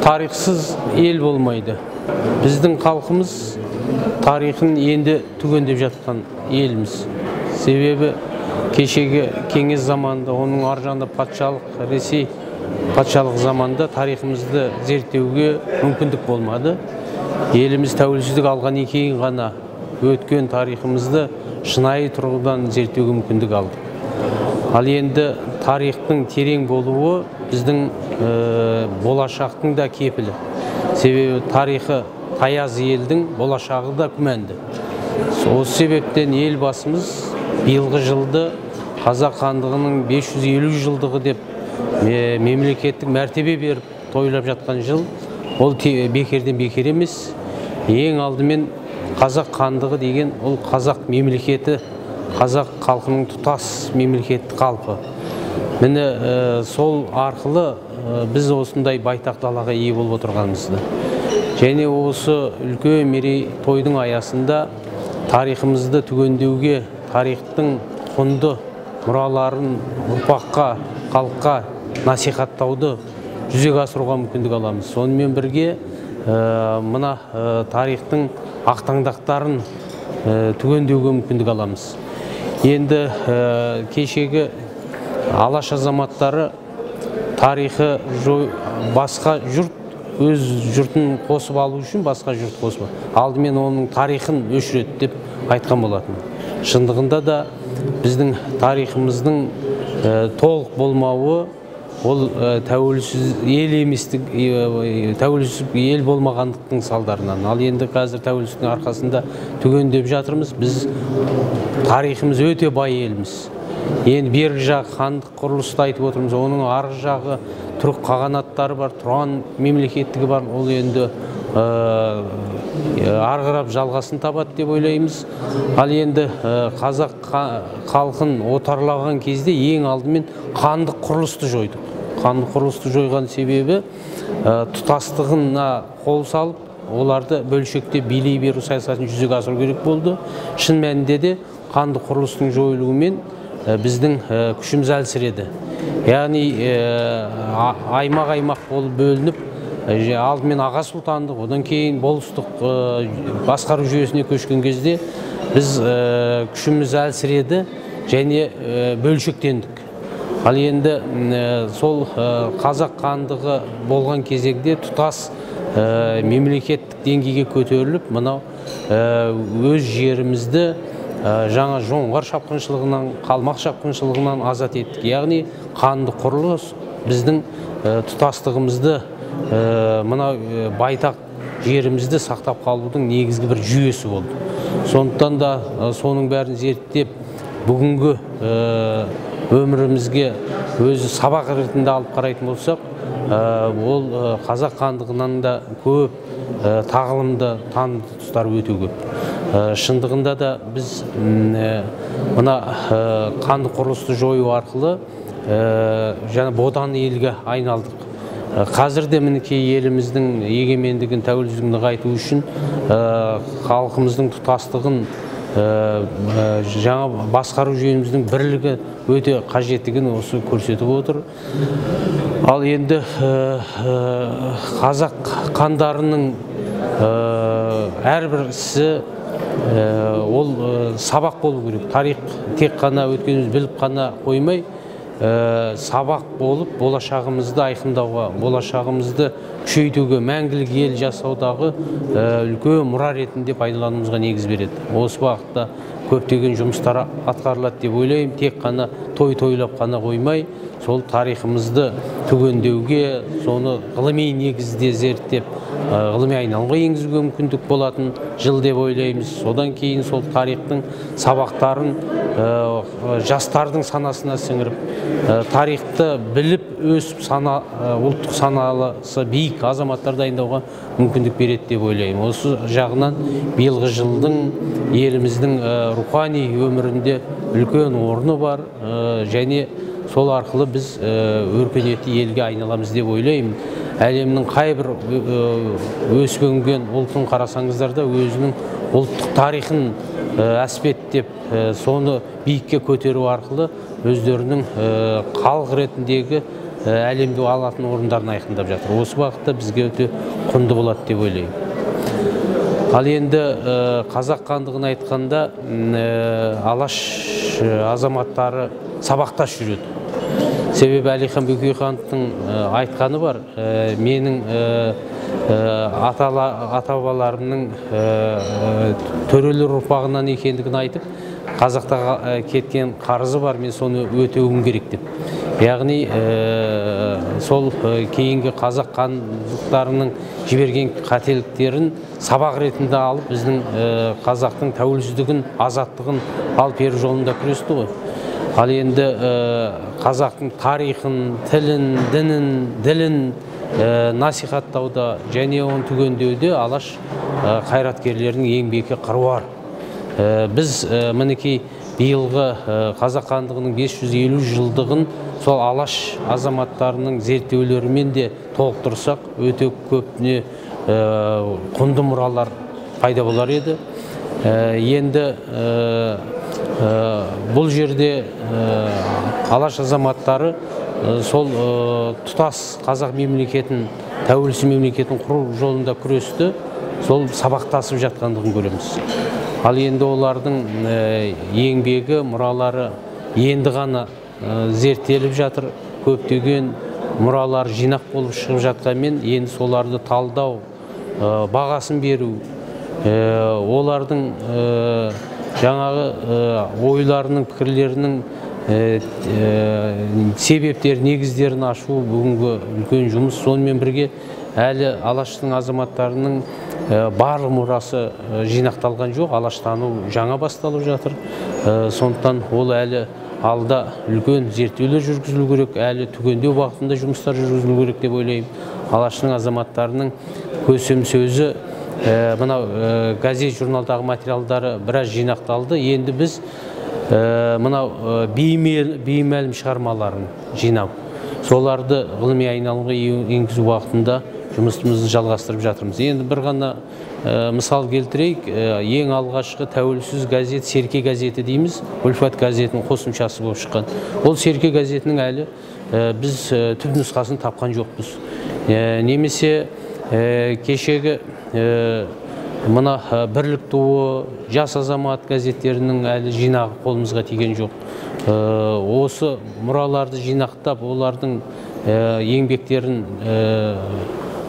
тарихсыз ел болмайды. Біздің халқымыз тарихын енді түгендеп жатқан еліміз. Себебі кешегі кеңес заманында, оның аржағында патшалық, Ресей патшалық заманда тарихымызды зерттеуге мүмкіндік болмады. Еліміз тәуелсіздік алған кейін ғана өткен тарихымызды шынайы тұрғыдан зерттеуге мүмкіндік алды. Ал енді тарихтың терең болуы біздің болашақтың да кепілі. Себебі тарихы таяз елдің болашағы да күмәнді. Осы себептен елбасымыз биылғы жылды қазақ хандығының 550 жылдығы деп мемлекеттік мәртебе беріп тойлап жатқан жыл. Ол бекерден бекер емес. Ең алдымен қазақ хандығы деген ол қазақ мемлекеті, қазақ халқының тұтас мемлекеттік қалпы. Міне сол арқылы біз осындай байтақ далаға ие болып отырғанымызды. Және осы үлкен мерейтойдың аясында тарихымызды түгендеуге, тарихтың құнды мұраларын ұрпаққа, халыққа насихаттауды жүзеге асыруға мүмкіндік аламыз. Сонымен бірге мына тарихтың ақтаңдақтарын түгендеуге мүмкіндік аламыз. Енді кешегі алаш азаматтары тарихы басқа жұрт өз жұртын қосып алу үшін басқа жұрт қосып алдымен оның тарихын өшіреді деп айтқан болатын. Шындығында да біздің тарихымыздың толық болмауы ол тәуелсіз ел еместік, тәуелсіз ел болмағандықтың салдарынан. Ал енді қазір тәуелсіздіктің арқасында түгендеп жатырмыз. Біз тарихымыз өте бай елміз. Енді бергі жағы хандық құрылысты айтып отырмыз. Оның арғы жағы түрік қағанаттары бар, тұран мемлекеттігі бар. Ол енді арғырап жалғасын табады деп ойлаймыз. Ал енді қазақ халқын отарлаған кезде ең алдымен хандық құрылысты жойдық. Хандық құрылысты жойған себебі тұтастығына қол салып, оларды бөлшекте билей беру саясатын жүзеге асыру керек болды. Шын мәнінде де хандық құрылыстың жойылуымен біздің күшіміз әлсіреді. Яғни аймақ-аймақ болып бөлініп, алдымен аға сұлтандық, одан кейін болыстық басқару жүйесіне көшкен кезде біз күшіміз әлсіреді және бөлшектендік. Ал енді сол қазақ хандығы болған кезеңде тұтас мемлекеттік деңгейге көтеріліп, мынау өз жерімізді жаңа жоңғар шапқыншылығынан, қалмақ шапқыншылығынан азат еттік. Яғни хандық құрылыс біздің тұтастығымызды, мынау байтақ жерімізді сақтап қалудың негізгі бір жүйесі болды. Сондықтан да соның бәрін зерттеп, бүгінгі өмірімізге өзі сабақ ретінде алып қарайтын болсақ, ол қазақ хандығынан да көп тағылымды танымды тұстар өте көп. Шындығында да біз мына хандық құрылысты жою арқылы жаңа бодан елге айналдық. Қазірде мінекей еліміздің егемендігін, тәуелсіздігін нығайту үшін халқымыздың тұтастығын, жаңа басқару жүйеміздің бірлігі өте қажеттігін осы көрсетіп отыр. Ал енді қазақ хандарының әрбір ісі ол сабақ болу керек. Тарих тек қана өткеніміз біліп қана қоймай, сабақ болып болашағымызды айқындауға, болашағымызды күшейтуге, мәңгілік ел жасаудағы үлкен мұра ретінде пайдалануымызға негіз береді. Осы бағытта көптеген жұмыстар атқарылады деп ойлаймын. Тек қана тойлап қана қоймай, сол тарихымызды түгендеуге, соны ғылыми негізде зерттеп, ғылыми айналымға енгізуге мүмкіндік болатын жыл деп ойлаймыз. Содан кейін сол тарихтың сабақтарын жастардың санасына сіңіріп, тарихты біліп өсіп, ұлттық саналысы биік азаматтар дайындауға мүмкіндік береді деп ойлаймын. Осы жағынан биылғы жылдың еліміздің рухани өмірінде үлкен орны бар және сол арқылы біз өркениетті елге айналамыз деп ойлаймын. Әлемнің қайбір өсіп-өнген ұлтын қарасаңыздар да өзінің ұлттық тарихын әспеттеп, соны биікке көтеру арқылы өздерінің халық ретіндегі әлемде алатын орындарын айқындап жатыр. Осы бағытта бізге өте құнды болады деп ойлаймын. Ал енді қазақ хандығын айтқанда алаш азаматтары сабақтас жүреді. Себебі Әлихан Бөкейхановтың айтқаны бар, менің ата-бабаларымның төрелер ұрпағынан екендігін айтып, қазақта кеткен қарызы бар, мен соны өтеуім керек деп. Яғни сол кейінгі қазақ хандықтарының жіберген қателіктерін сабақ ретінде алып, біздің қазақтың тәуелсіздігін, азаттығын алып беру жолында күресті ғой. Ал енді қазақтың тарихын, тілін, ділін насихаттауда және оны түгендеуде алаш қайраткерлерінің еңбегі қыруар. Біз мінекей биылғы қазақ хандығының 550 жылдығын сол алаш азаматтарының зерттеулерімен де толықтырсақ, өте көпіне құнды мұралар пайда болар еді. Енді бұл жерде алаш азаматтары сол тұтас қазақ мемлекетін, тәуелсіз мемлекетін құру жолында күресті, сол сабақтасып жатқандығын көреміз. Ал енді олардың еңбегі, мұралары енді ғана зерттеліп жатыр. Көптеген мұралар жинақ болып шығып жатқанмен, енді соларды талдау, бағасын беру, олардың жаңағы ойларының, пікірлерінің себептер, негіздерін ашу бүгінгі үлкен жұмыс. Сонымен бірге әлі алаштың азаматтарының барлық мұрасы жинақталған жоқ, алаштану жаңа басталып жатыр. Сондықтан ол әлі алда үлкен зерттеулер жүргізілу керек, әлі түгендеу бағытында жұмыстар жүргізілу керек деп ойлаймын. Алаштың азаматтарының көсем сөзі, мынау газет журналдағы материалдары біраз жинақталды. Енді біз мынау беймәлім шығармаларын жинау, соларды ғылыми айналымға енгізу уақытында жұмысымызды жалғастырып жатырмыз. Енді бір ғана мысал келтірейік, ең алғашқы тәуелсіз газет Серке газеті дейміз, Үлфат газетінің қосымшасы болып шыққан. Ол Серке газетінің әлі біз түпнұсқасын тапқан жоқпыз. Немесе кешегі мына Бірлік туы, Жас азамат газеттерінің әлі жинағы қолымызға тиген жоқ. Осы мұраларды жинақтап, олардың еңбектерін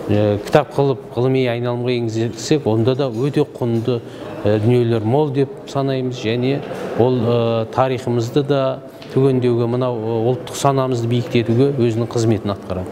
кітап қылып ғылыми айналымға енгізсек, онда да өте құнды дүниелер мол деп санаймыз, және ол тарихымызды да түгендеуге, мынау ұлттық санамызды биіктетуге өзінің қызметін атқарады.